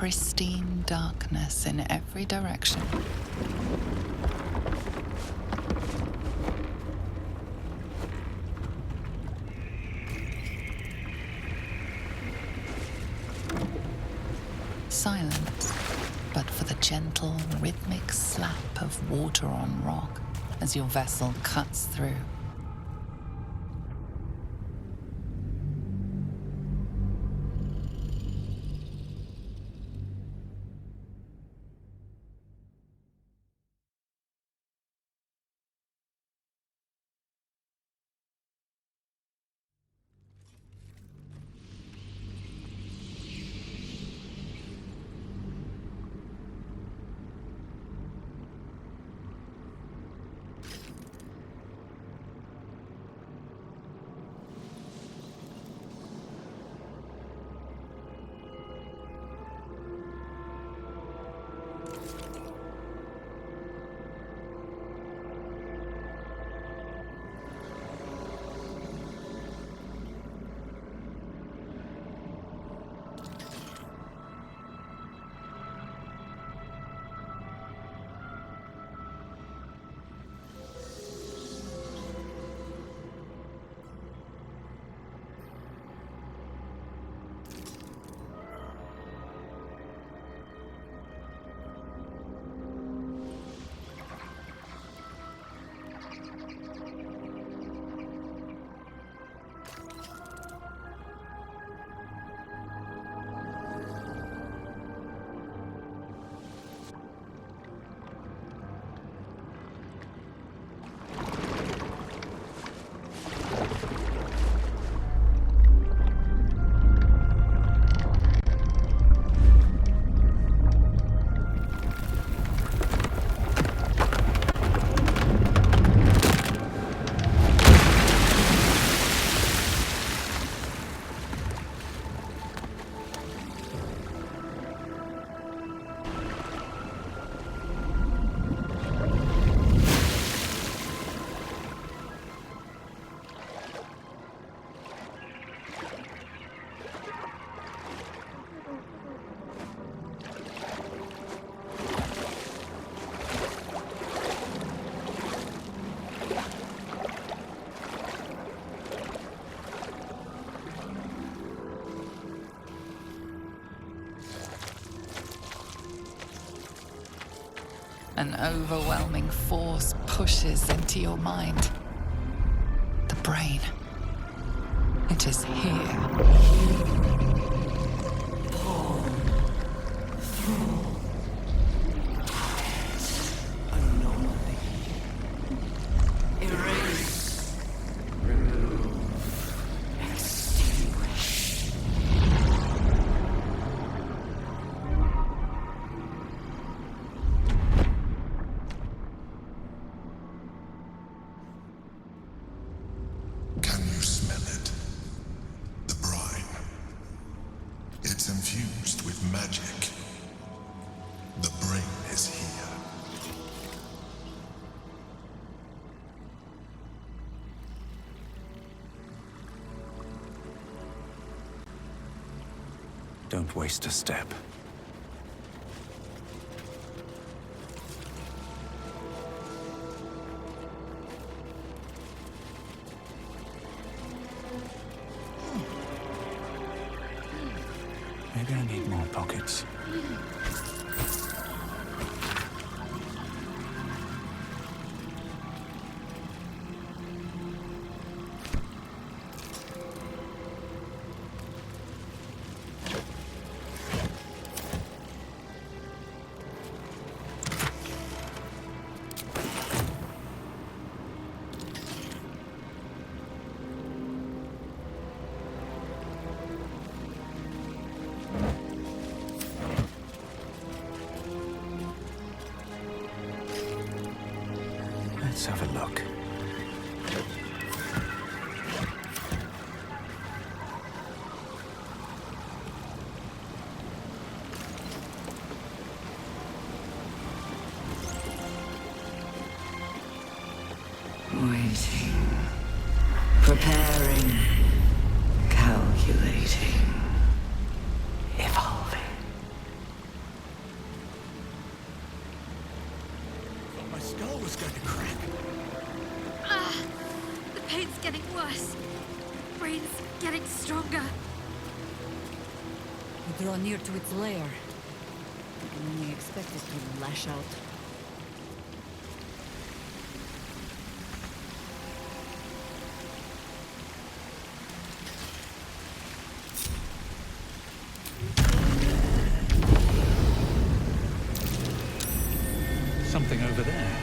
pristine darkness in every direction. Silence, but for the gentle, rhythmic slap of water on rock as your vessel cuts through. An overwhelming force pushes into your mind. The brain. It is here. Pull through anomaly. Erase. Remove. Extinguish. Can you smell it? The brine. It's infused with magic. The brain is here. Don't waste a step. Maybe I need more pockets. Let's have a look. Waiting. Preparing. Calculating. Evolving. us. Brain's getting stronger. We draw near to its lair. We can only expect it to lash out. Something over there.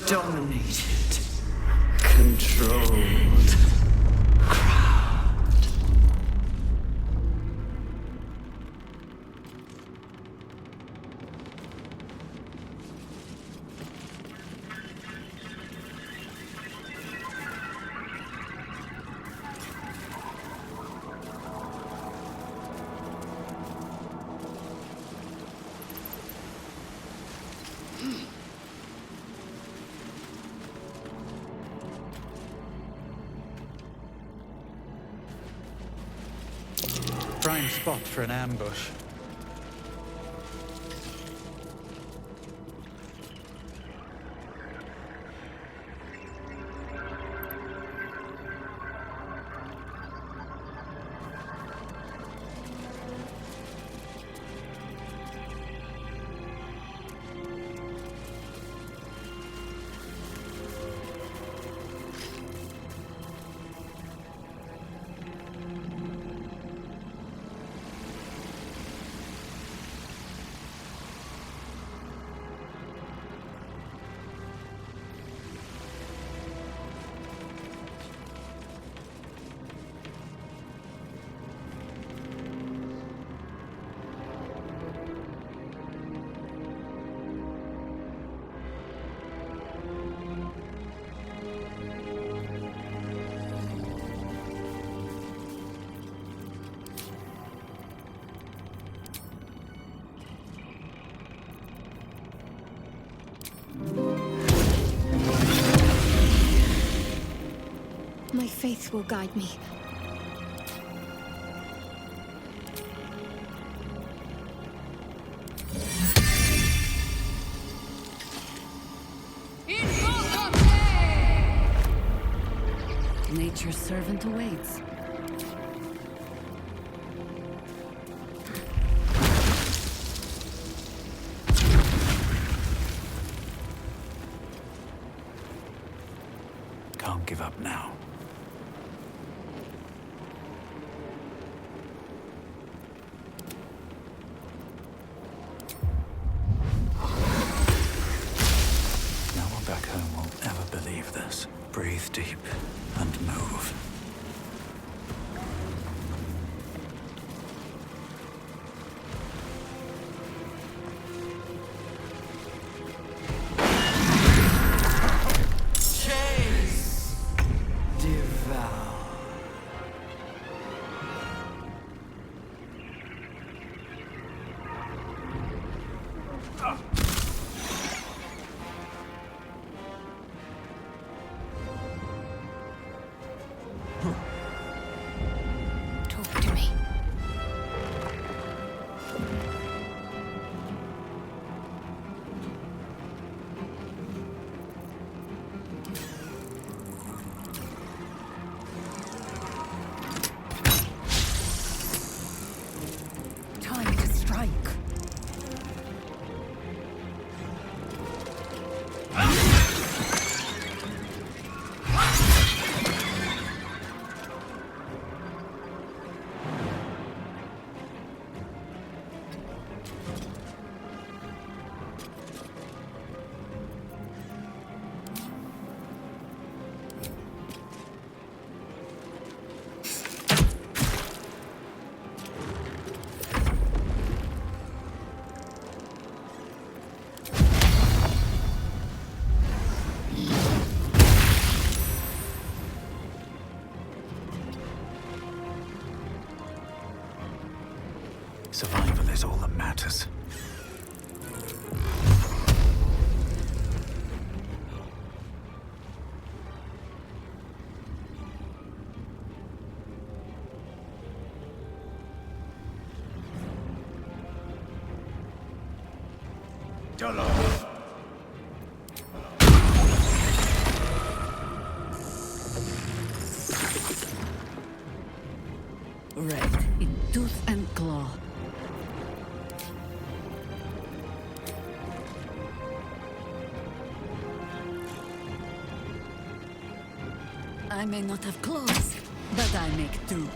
Dominated. Controlled. Crowd. Prime spot for an ambush. faith will guide me. Nature's servant awaits. Can't give up now. No one back home will ever believe this. Breathe deep and move. Chase! Devour. Talk to me. Time to strike. Survival is all that matters. Red in tooth and claw. I may not have clothes, but I make do.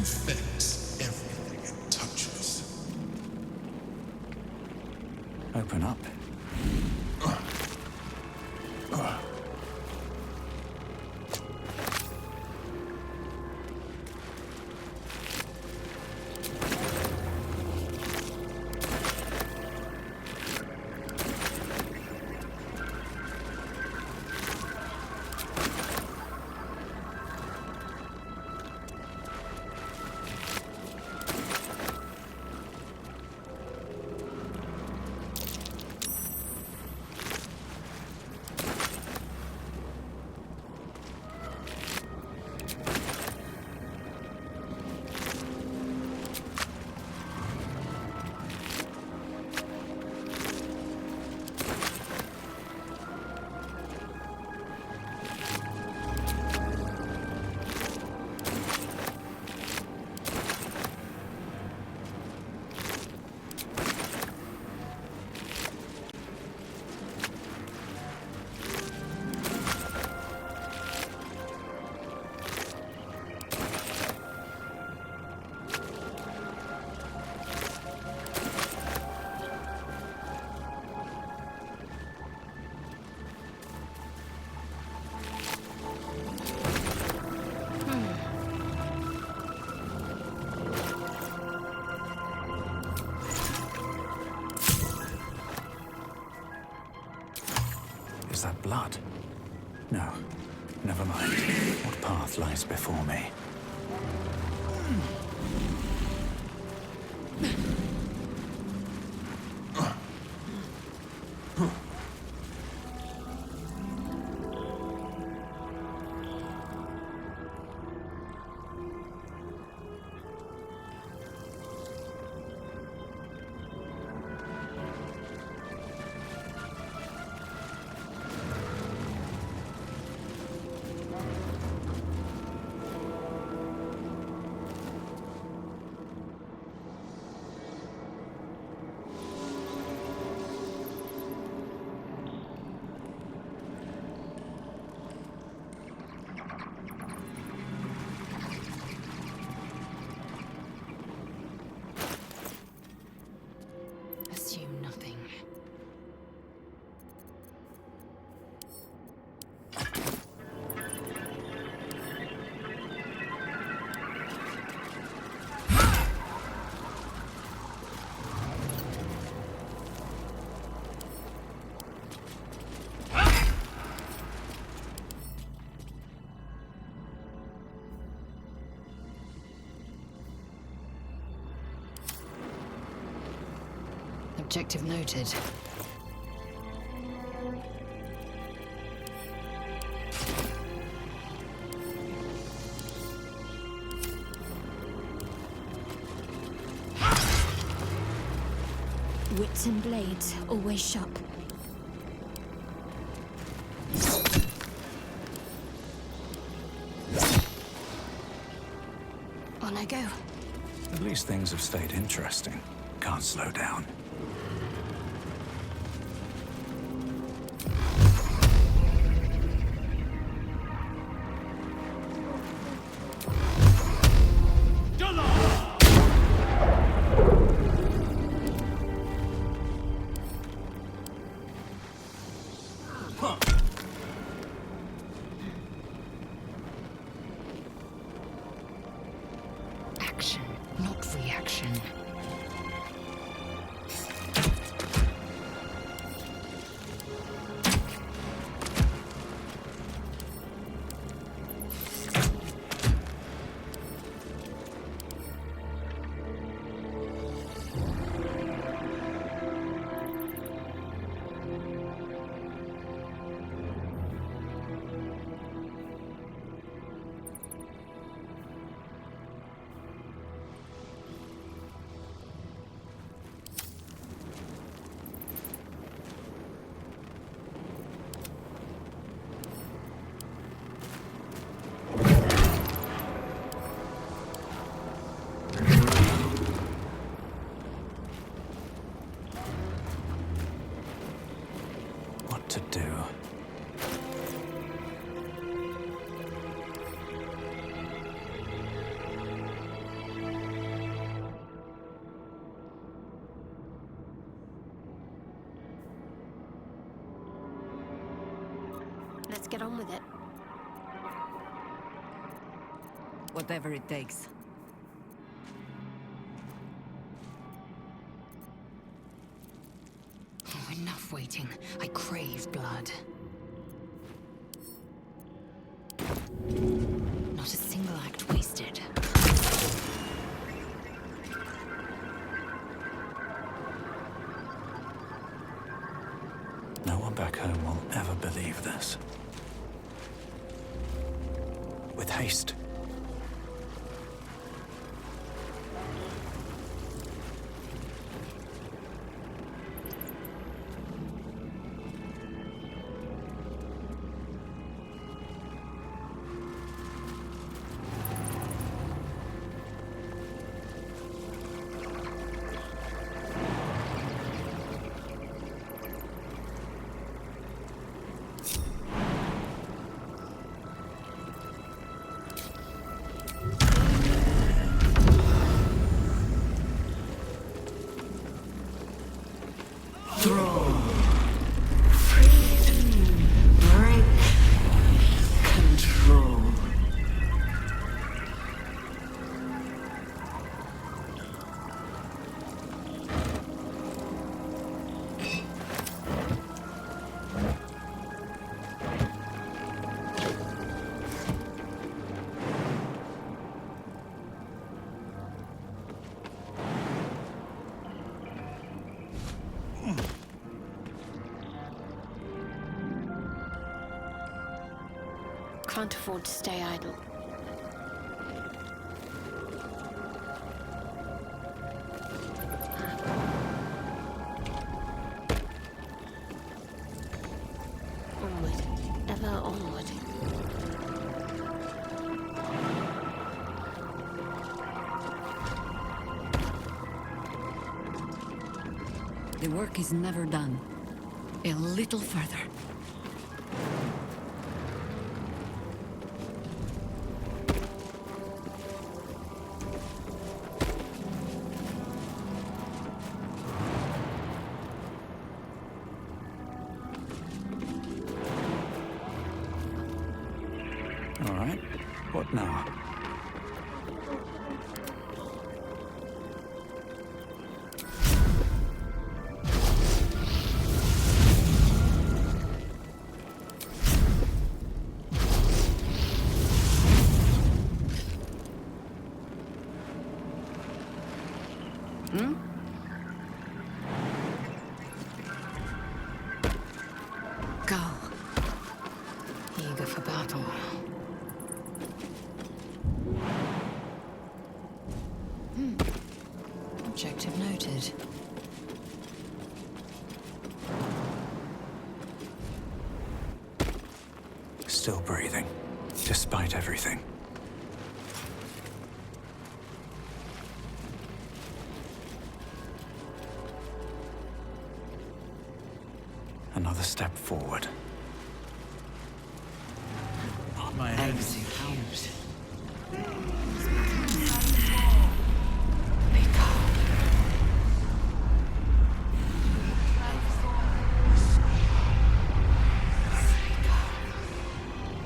infects everything it touches. Open up. Is that blood? No. Never mind. What path lies before me? Assume nothing. Objective noted. Wits and blades, always sharp. On I go. At least things have stayed interesting. Can't slow down. Action, not reaction. To do. get on with it. Whatever it takes. Oh, enough waiting. I crave blood. Not a single act wasted. No one back home will ever believe this. With haste. Throne. Freedom. Bring control. Can't afford to stay idle. Onward. Ever onward. The work is never done. A little further. All right. What now? Go. Eager for battle. Objective noted. Still breathing, despite everything. Another step forward. Execute.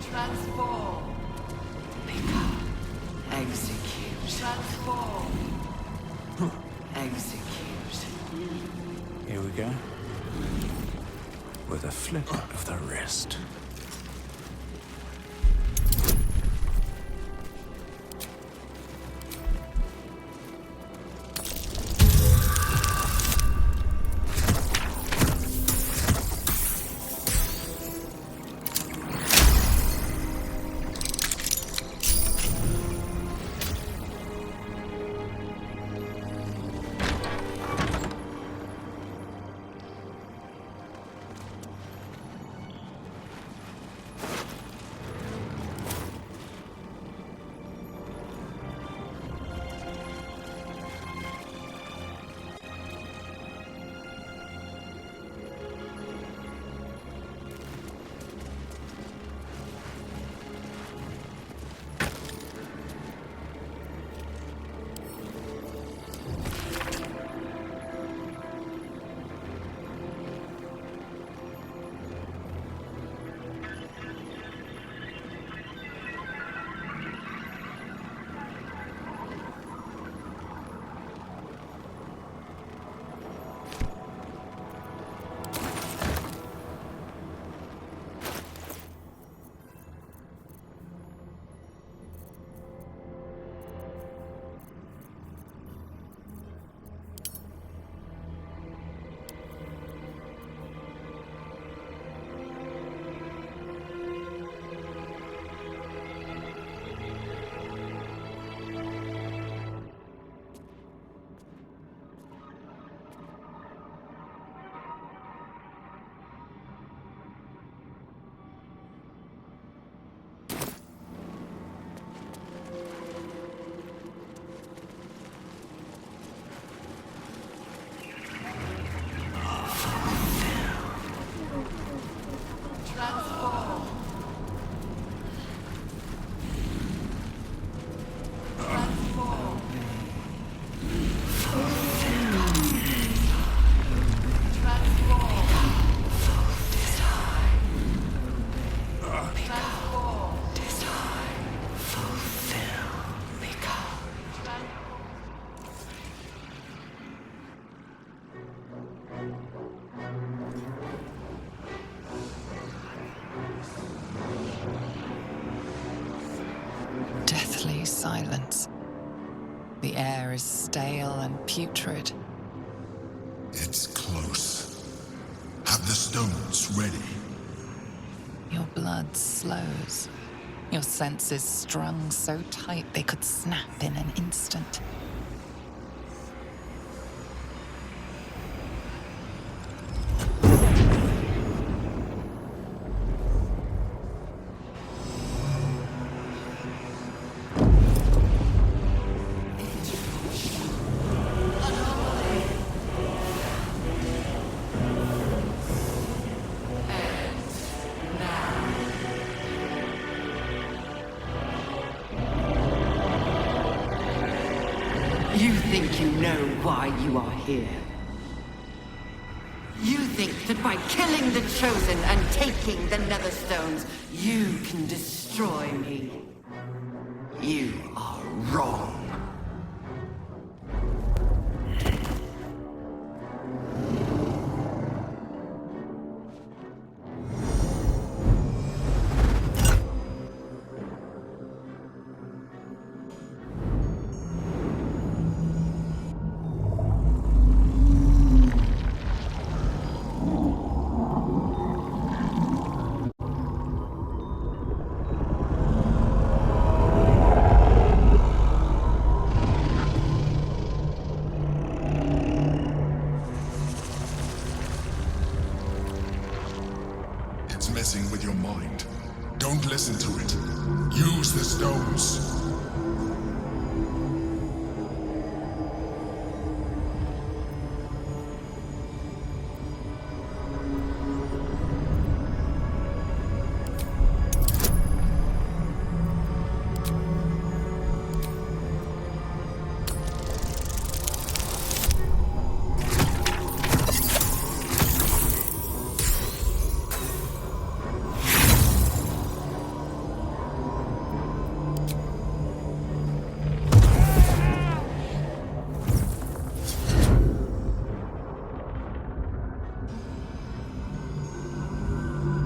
Transform. Execute. Transform. Execute. Here we go. With a flip of the wrist. disturbance. The air is stale and putrid. It's close. Have the stones ready. Your blood slows. Your senses strung so tight they could snap in an instant. You think you know why you are here. You think that by killing the Chosen and taking the Netherstones, you can destroy me. You are wrong. It's messing with your mind. Don't listen to it. Use the stones.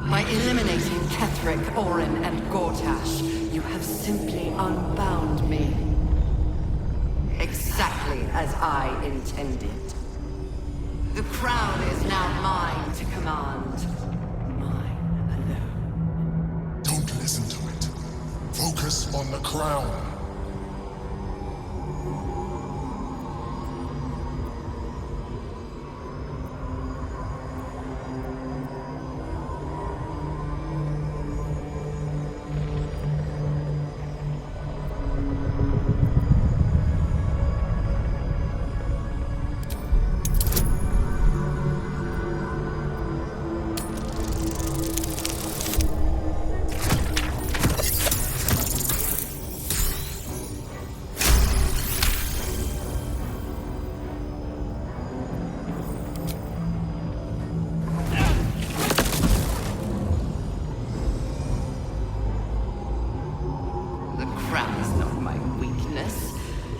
By eliminating Ketheric, Orin, and Gortash, you have simply unbound me. Exactly as I intended. The crown is now mine to command. Mine alone. Don't listen to it. Focus on the crown.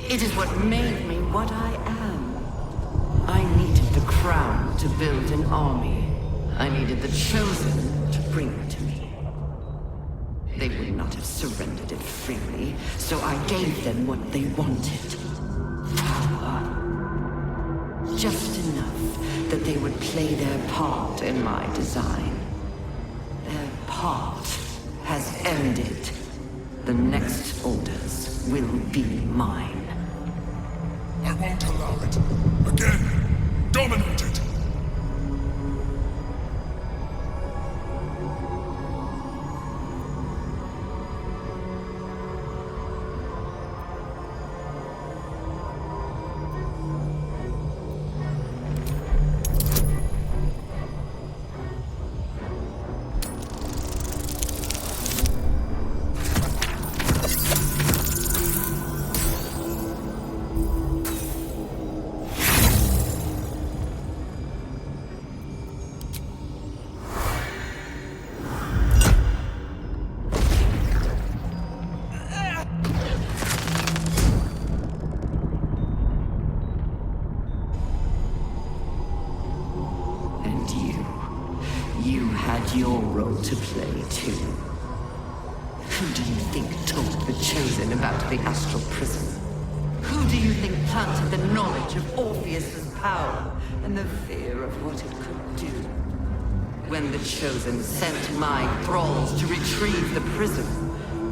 It is what made me what I am. I needed the crown to build an army. I needed the Chosen to bring it to me. They would not have surrendered it freely, so I gave them what they wanted. Power. Just enough that they would play their part in my design. Their part has ended. The next orders will be mine. I won't allow it. Again, dominate it. You had your role to play, too. Who do you think told the Chosen about the astral prison? Who do you think planted the knowledge of Orpheus's power and the fear of what it could do? When the Chosen sent my thralls to retrieve the prism,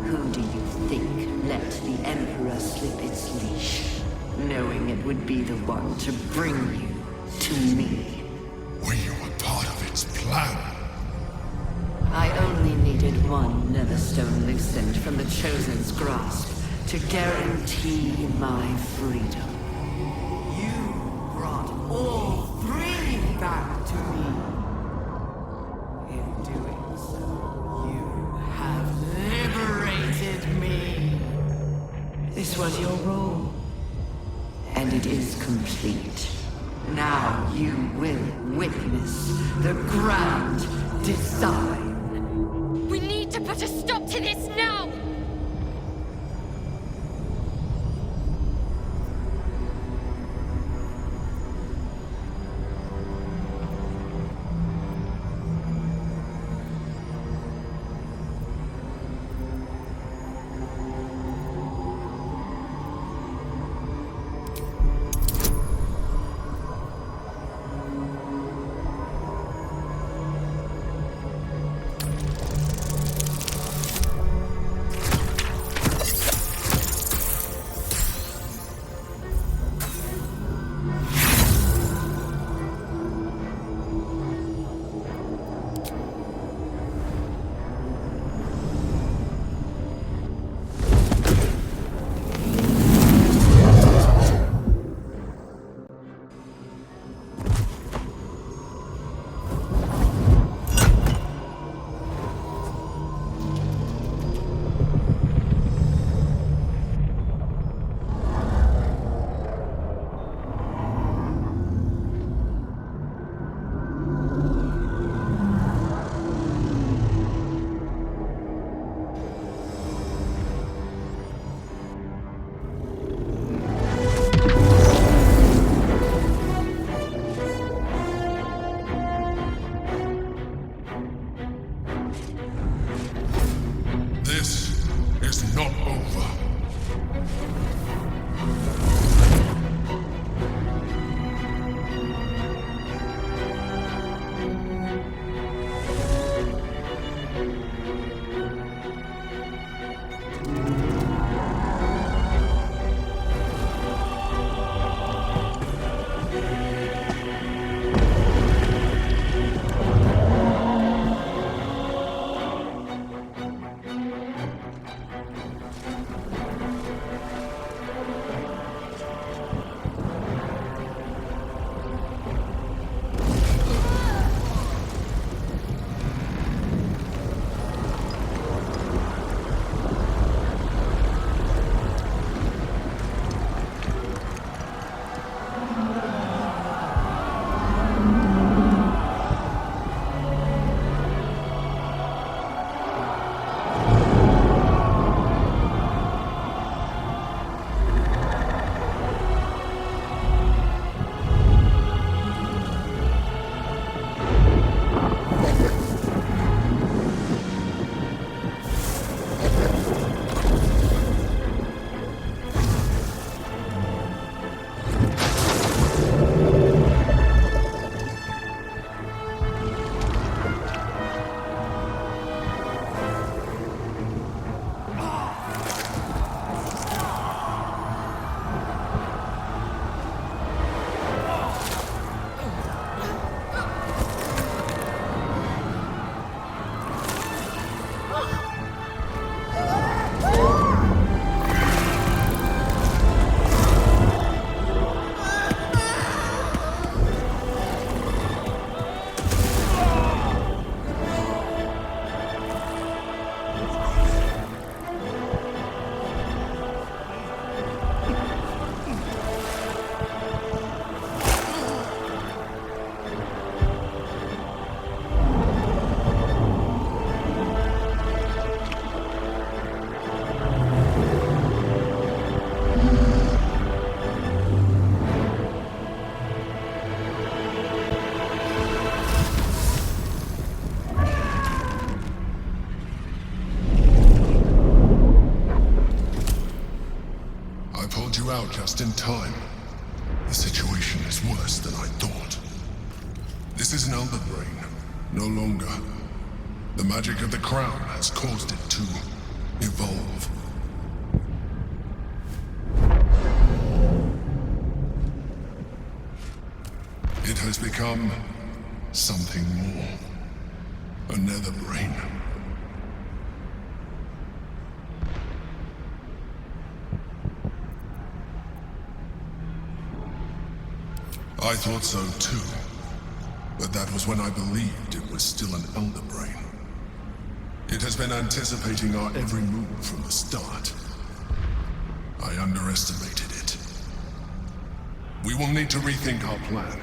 who do you think let the Emperor slip its leash, knowing it would be the one to bring you to me? Were you a part of its plan? I only needed one Netherstone loosened from the Chosen's grasp to guarantee my freedom. You brought all three back to me. In doing so, you have liberated me. This was your role, and it is complete. Now you will witness the grand design. We need to put a stop to this now! just in time. The situation is worse than I thought. This is an elder brain, no longer. The magic of the crown has caused it to evolve. It has become something more. A nether brain. I thought so too, but that was when I believed it was still an elder brain. It has been anticipating our every move from the start. I underestimated it. We will need to rethink our plan.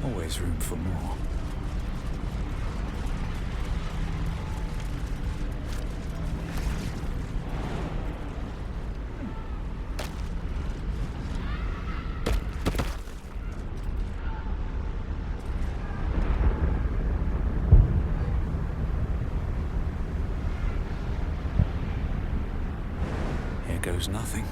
Always room for more. Here goes nothing.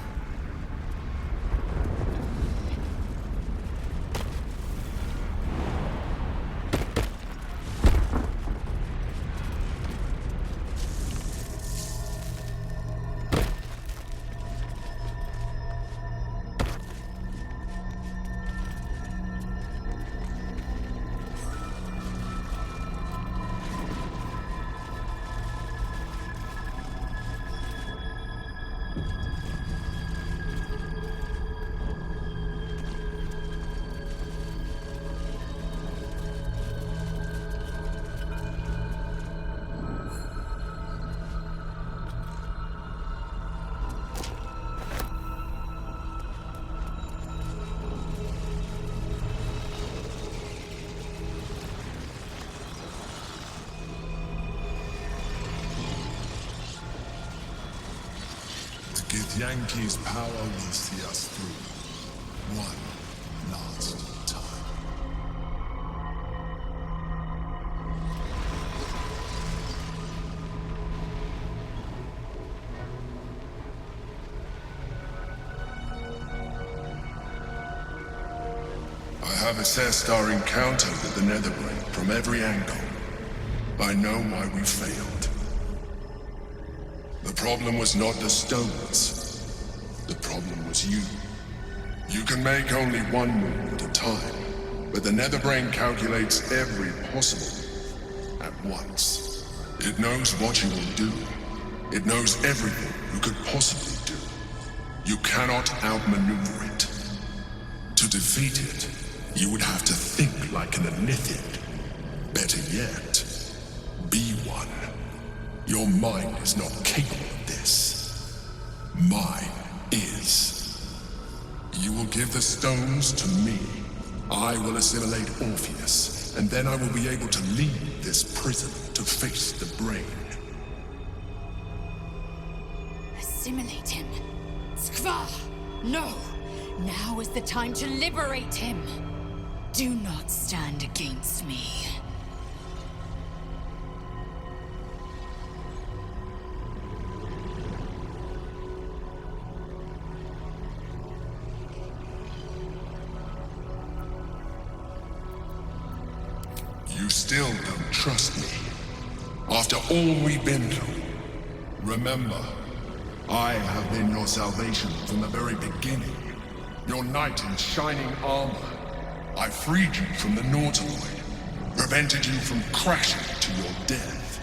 Yankee's power will see us through. One last time. I have assessed our encounter with the Netherbrain from every angle. I know why we failed. The problem was not the stones. The problem was you. You can make only one move at a time, but the Netherbrain calculates every possible move at once. It knows what you will do. It knows everything you could possibly do. You cannot outmaneuver it. To defeat it, you would have to think like an Anithid. Better yet, be one. Your mind is not capable of this. Mine is. You will give the stones to me. I will assimilate Orpheus, and then I will be able to leave this prison to face the brain. Assimilate him. Skvar! No! Now is the time to liberate him! Do not stand against me. You still don't trust me. After all we've been through. Remember, I have been your salvation from the very beginning. Your knight in shining armor. I freed you from the Nautiloid, prevented you from crashing to your death.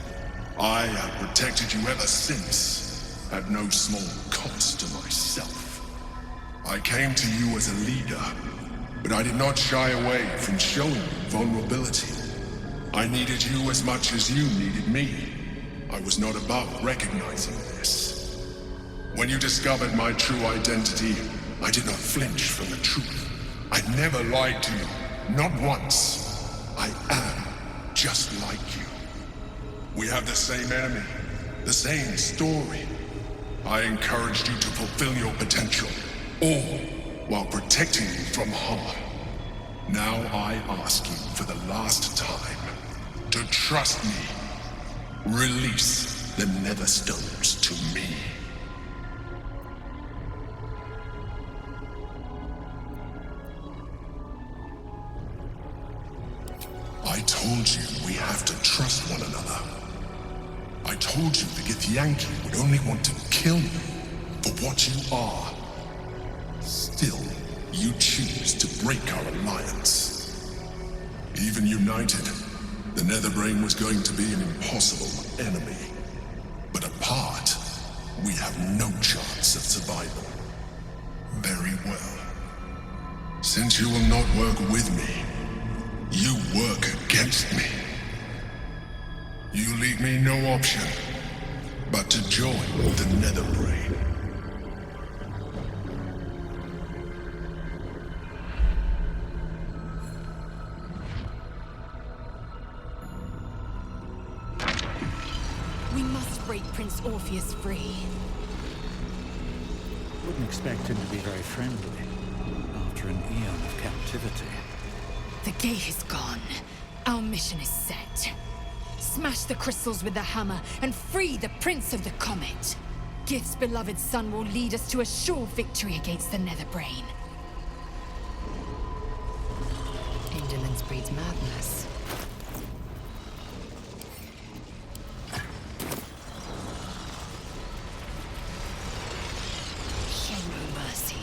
I have protected you ever since, at no small cost to myself. I came to you as a leader, but I did not shy away from showing you vulnerability. I needed you as much as you needed me. I was not above recognizing this. When you discovered my true identity, I did not flinch from the truth. I never lied to you, not once. I am just like you. We have the same enemy, the same story. I encouraged you to fulfill your potential, all while protecting you from harm. Now I ask you for the last time to trust me. Release the Netherstones to me. I told you we have to trust one another. I told you the Githyanki would only want to kill you for what you are. Still, you choose to break our alliance. Even united, the Netherbrain was going to be an impossible enemy. But apart, we have no chance of survival. Very well. Since you will not work with me, you work against me. You leave me no option but to join the Netherbrain. We must break Prince Orpheus free. Wouldn't expect him to be very friendly after an eon of captivity. The gate is gone. Our mission is set. Smash the crystals with the hammer and free the Prince of the Comet. Gith's beloved son will lead us to a sure victory against the Netherbrain. Indolence breeds madness. Show no mercy.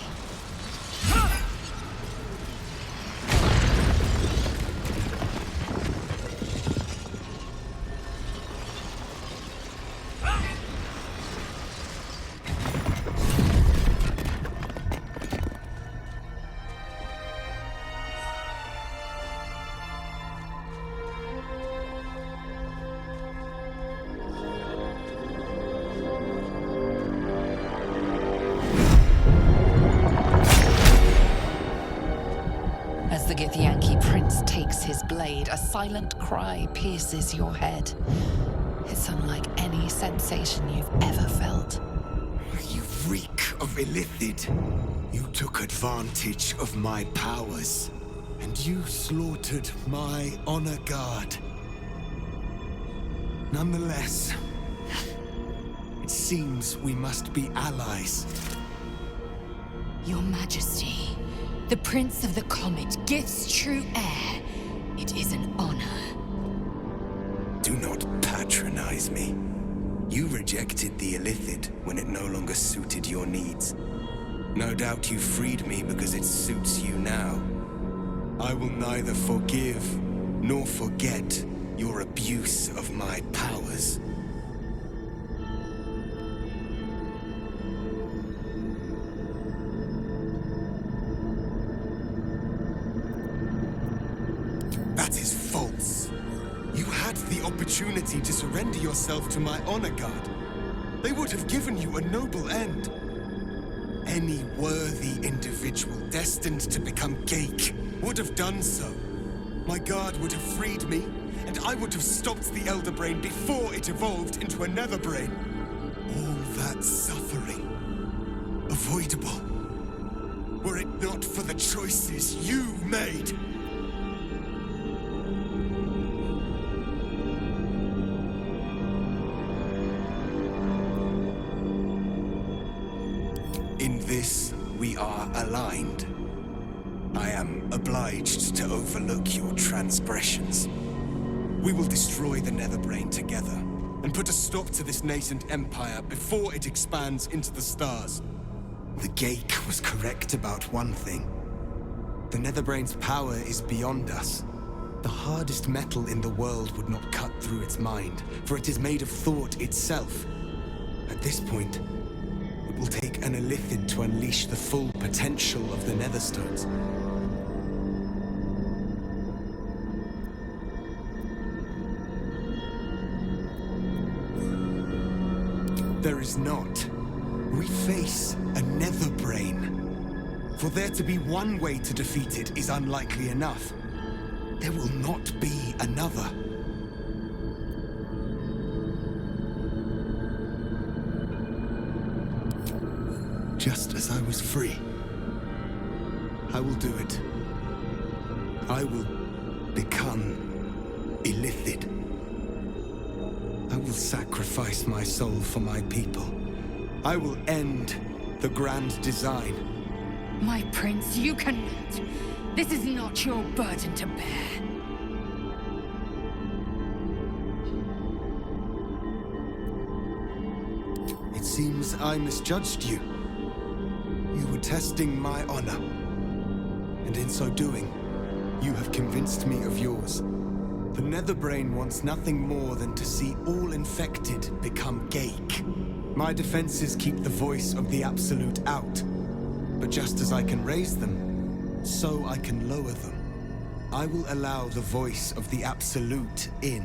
As the Githyanki prince takes his blade, a silent cry pierces your head. It's unlike any sensation you've ever felt. You reek of illithid. You took advantage of my powers, and you slaughtered my honor guard. Nonetheless, it seems we must be allies. Your Majesty, the Prince of the Comet, Gith's true heir. It is an honor. Do not patronize me. You rejected the illithid when it no longer suited your needs. No doubt you freed me because it suits you now. I will neither forgive nor forget your abuse of my powers. That is false. You had the opportunity to surrender yourself to my honor guard. They would have given you a noble end. Any worthy individual destined to become Geik would have done so. My guard would have freed me, and I would have stopped the Elder Brain before it evolved into a Nether Brain. All that suffering, avoidable, were it not for the choices you made. In this, we are aligned. I am obliged to overlook your transgressions. We will destroy the Netherbrain together, and put a stop to this nascent empire before it expands into the stars. The Geik was correct about one thing. The Netherbrain's power is beyond us. The hardest metal in the world would not cut through its mind, for it is made of thought itself. At this point, it will take an Illithid to unleash the full potential of the Netherstones. There is not. We face a Netherbrain. For there to be one way to defeat it is unlikely enough. There will not be another. Just as I was free, I will do it. I will become Illithid. I will sacrifice my soul for my people. I will end the grand design. My prince, you cannot. This is not your burden to bear. It seems I misjudged you. You were testing my honor. And in so doing, you have convinced me of yours. The Netherbrain wants nothing more than to see all infected become Gaik. My defenses keep the voice of the Absolute out. But just as I can raise them, so I can lower them. I will allow the voice of the Absolute in.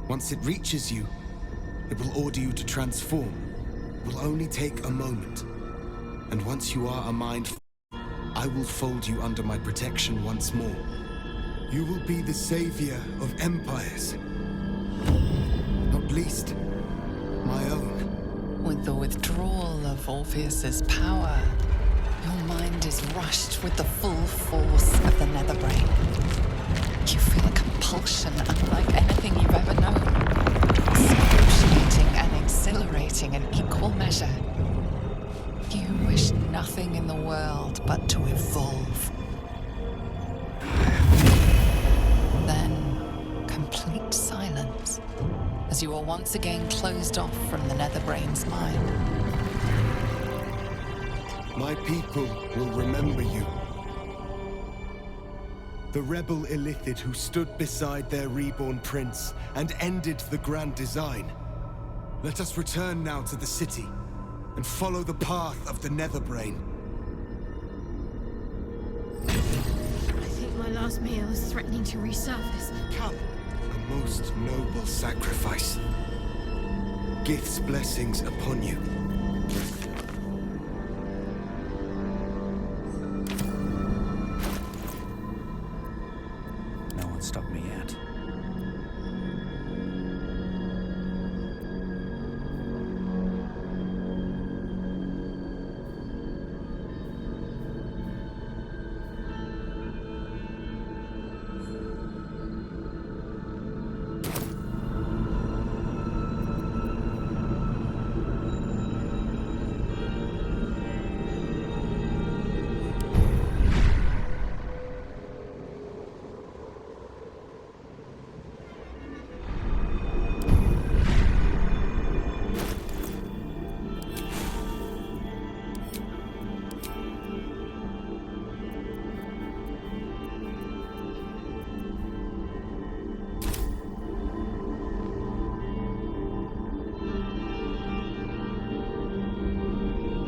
Once it reaches you, it will order you to transform. It will only take a moment. And once you are a mind, I will fold you under my protection once more. You will be the savior of empires. Not least, my own. With the withdrawal of Orpheus's power, your mind is rushed with the full force of the Netherbrain. You feel a compulsion unlike anything you've ever known. Excruciating and exhilarating in equal measure. You wish nothing in the world but to evolve. Then, complete silence, as you are once again closed off from the Netherbrain's mind. My people will remember you. The rebel Illithid who stood beside their reborn prince and ended the grand design. Let us return now to the city and follow the path of the Netherbrain. I think my last meal is threatening to resurface. Come, a most noble sacrifice. Gith's blessings upon you. No one stopped me yet.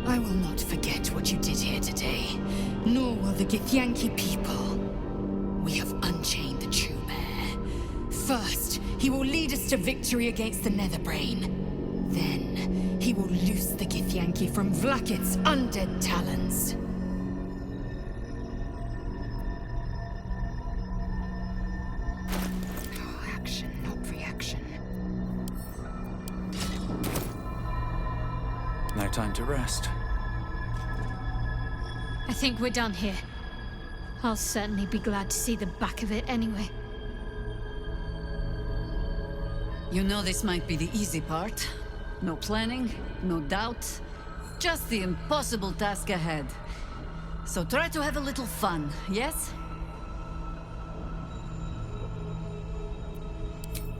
I will not forget what you did here today, nor will the Githyanki people. We have unchained the true bear. First, he will lead us to victory against the Netherbrain. Then, he will loose the Githyanki from Vlaakith's undead talons. Action, not reaction. No time to rest. I think we're done here. I'll certainly be glad to see the back of it anyway. You know this might be the easy part. No planning, no doubt. Just the impossible task ahead. So try to have a little fun, yes?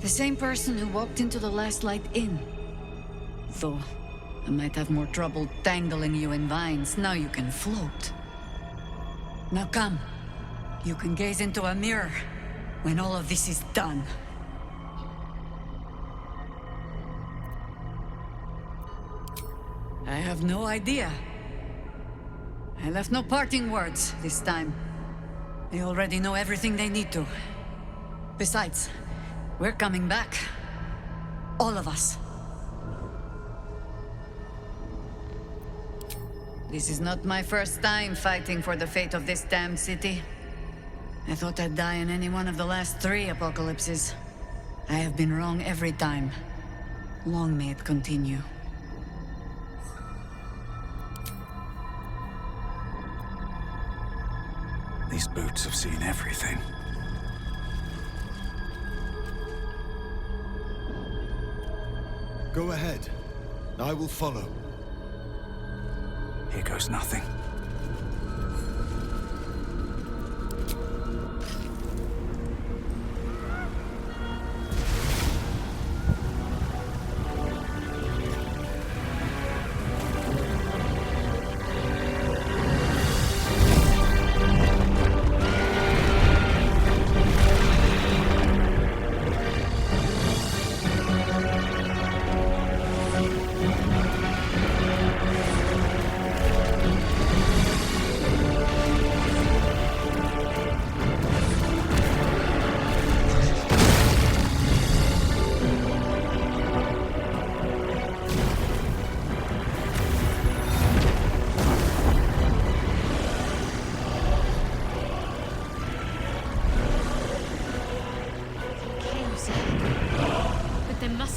The same person who walked into the Last Light Inn. Though, I might have more trouble tangling you in vines. Now you can float. Now come. You can gaze into a mirror. When all of this is done. I have no idea. I left no parting words this time. They already know everything they need to. Besides, we're coming back. All of us. This is not my first time fighting for the fate of this damned city. I thought I'd die in any one of the last 3 apocalypses. I have been wrong every time. Long may it continue. These boots have seen everything. Go ahead. I will follow. Here goes nothing.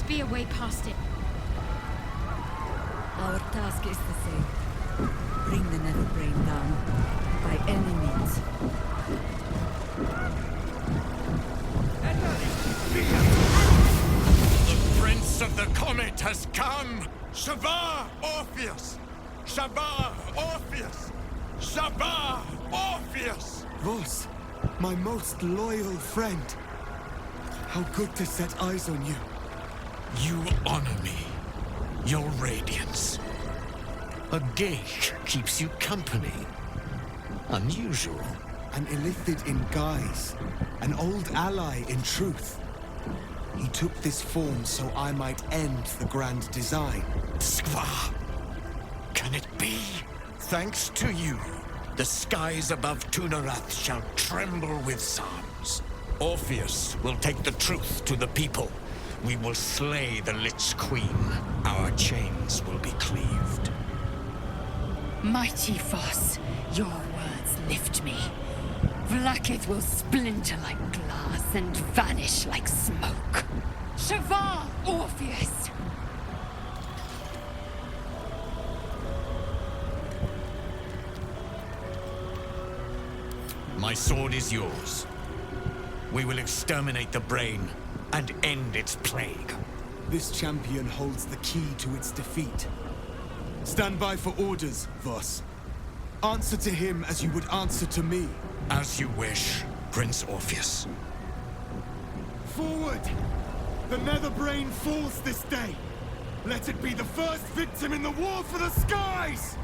Be a way past it. Our task is the same. Bring the nether brain down. By any means. The Prince of the Comet has come! Shavar Orpheus! Shavar Orpheus! Shavar Orpheus! Voss, my most loyal friend. How good to set eyes on you. You honor me. Your radiance. A geich keeps you company. Unusual. An illithid in guise. An old ally in truth. He took this form so I might end the grand design. Skva! Can it be? Thanks to you, the skies above Tunarath shall tremble with psalms. Orpheus will take the truth to the people. We will slay the Lich Queen. Our chains will be cleaved. Mighty Voss, your words lift me. Vlaakith will splinter like glass and vanish like smoke. Shavar Orpheus! My sword is yours. We will exterminate the brain and end its plague. This champion holds the key to its defeat. Stand by for orders, Voss. Answer to him as you would answer to me. As you wish, Prince Orpheus. Forward! The nether brain falls this day. Let it be the first victim in the war for the skies!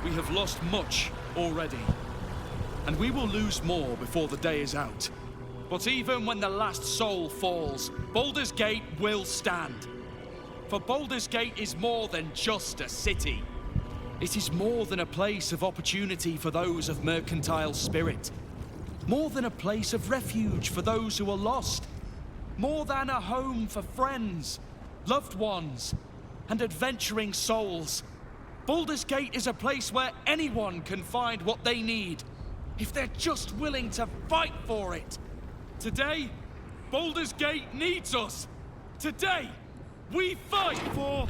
We have lost much already, and we will lose more before the day is out. But even when the last soul falls, Baldur's Gate will stand. For Baldur's Gate is more than just a city. It is more than a place of opportunity for those of mercantile spirit. More than a place of refuge for those who are lost. More than a home for friends, loved ones, and adventuring souls. Baldur's Gate is a place where anyone can find what they need, if they're just willing to fight for it. Today, Baldur's Gate needs us. Today, we fight for...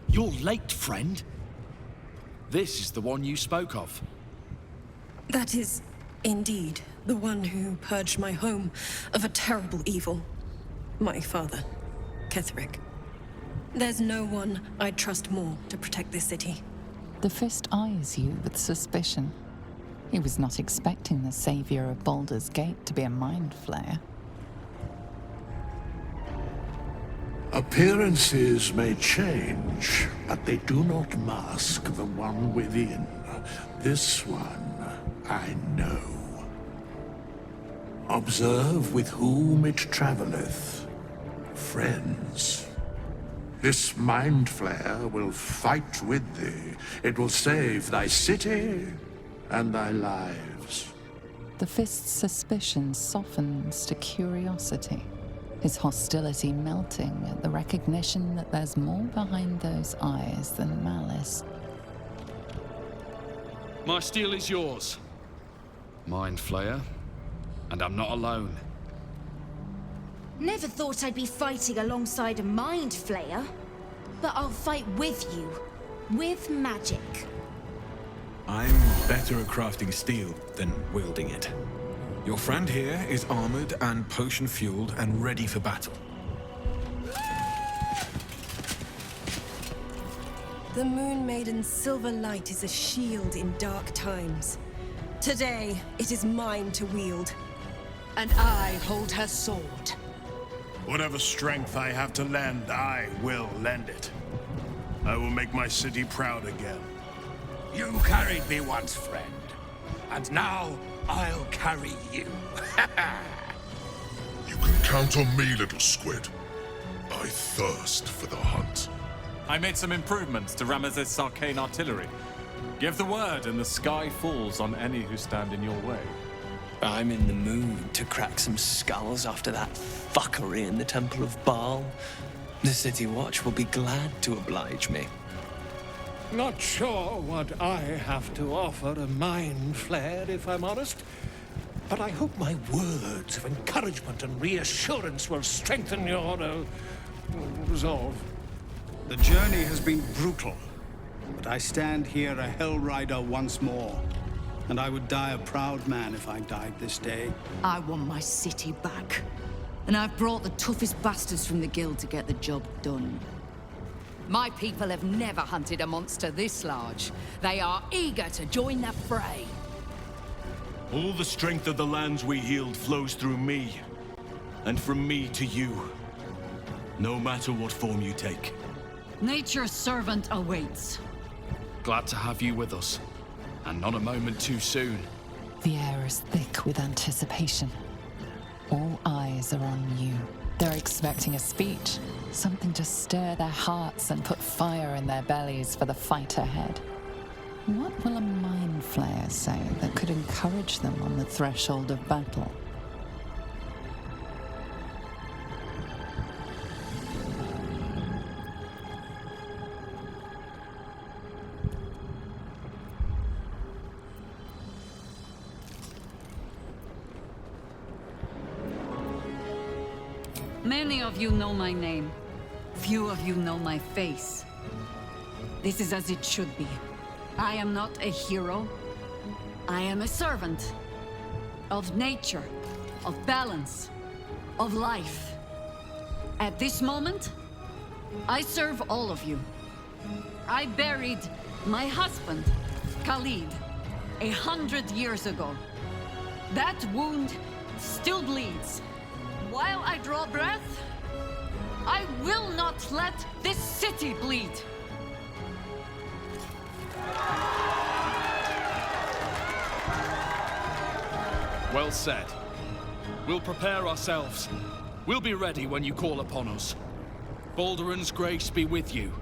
You're late, friend. This is the one you spoke of. That is, indeed, the one who purged my home of a terrible evil. My father, Ketheric. There's no one I'd trust more to protect this city. The Fist eyes you with suspicion. He was not expecting the savior of Baldur's Gate to be a mind flayer. Appearances may change, but they do not mask the one within. This one, I know. Observe with whom it traveleth. Friends. This mind flayer will fight with thee. It will save thy city and thy lives. The Fist's suspicion softens to curiosity, his hostility melting at the recognition that there's more behind those eyes than malice. My steel is yours, Mind Flayer, and I'm not alone. Never thought I'd be fighting alongside a Mind Flayer, but I'll fight with you, with magic. I'm better at crafting steel than wielding it. Your friend here is armored and potion-fueled and ready for battle. The Moon Maiden's silver light is a shield in dark times. Today, it is mine to wield. And I hold her sword. Whatever strength I have to lend, I will lend it. I will make my city proud again. You carried me once, friend. And now, I'll carry you. You can count on me, little squid. I thirst for the hunt. I made some improvements to Ramesses' arcane artillery. Give the word and the sky falls on any who stand in your way. I'm in the mood to crack some skulls after that fuckery in the Temple of Baal. The City Watch will be glad to oblige me. Not sure what I have to offer a mind flayer, if I'm honest. But I hope my words of encouragement and reassurance will strengthen your resolve. The journey has been brutal, but I stand here a Hell Rider once more. And I would die a proud man if I died this day. I want my city back. And I've brought the toughest bastards from the guild to get the job done. My people have never hunted a monster this large. They are eager to join the fray. All the strength of the lands we healed flows through me. And from me to you. No matter what form you take. Nature's servant awaits. Glad to have you with us. And not a moment too soon. The air is thick with anticipation. All eyes are on you. They're expecting a speech, something to stir their hearts and put fire in their bellies for the fight ahead. What will a mind flayer say that could encourage them on the threshold of battle? Many of you know my name. Few of you know my face. This is as it should be. I am not a hero. I am a servant. Of nature. Of balance. Of life. At this moment, I serve all of you. I buried my husband, Khalid, 100 years ago. That wound still bleeds. While I draw breath, I will not let this city bleed. Well said. We'll prepare ourselves. We'll be ready when you call upon us. Baldur's grace be with you.